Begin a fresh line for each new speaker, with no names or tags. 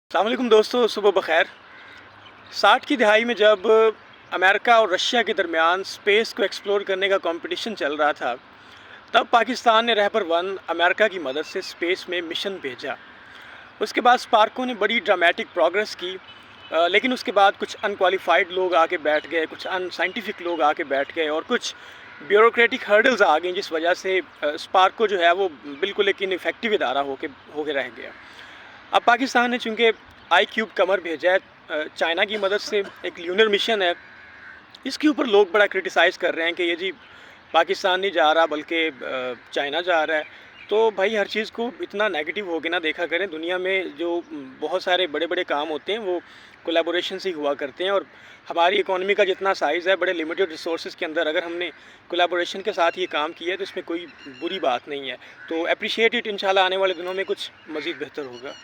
अस्सलाम वालेकुम दोस्तों, सुबह बखैर। 60 की दहाई में जब अमेरिका और रशिया के दरमियान स्पेस को एक्सप्लोर करने का कंपटीशन चल रहा था, तब पाकिस्तान ने रहबर वन अमेरिका की मदद से स्पेस में मिशन भेजा। उसके बाद स्पार्को ने बड़ी ड्रामेटिक प्रोग्रेस की, लेकिन उसके बाद कुछ अनक्वालिफाइड लोग आके बैठ गए, कुछ अनसाइंटिफिक लोग आके बैठ गए और कुछ ब्यूरोक्रेटिक हर्डल्स आ गई, जिस वजह से स्पार्को जो है वो बिल्कुल एक इनइफेक्टिव इदारा होके रह गया। अब पाकिस्तान ने चूँकि आई क्यूब कमर भेजा है, चाइना की मदद से एक ल्यूनर मिशन है। इसके ऊपर लोग बड़ा क्रिटिसाइज़ कर रहे हैं कि ये जी पाकिस्तान नहीं जा रहा बल्कि चाइना जा रहा है। तो भाई हर चीज़ को इतना नेगेटिव होके ना देखा करें। दुनिया में जो बहुत सारे बड़े-बड़े काम होते हैं वो कोलैबोरेशन से ही हुआ करते हैं, और हमारी इकोनॉमी का जितना साइज़ है, बड़े लिमिटेड रिसोर्सेज़ के अंदर अगर हमने कोलैबोरेशन के साथ ये काम किया है तो इसमें कोई बुरी बात नहीं है। तो एप्रिशिएट इट। इंशाल्लाह आने वाले दिनों में कुछ मज़ीद बेहतर होगा।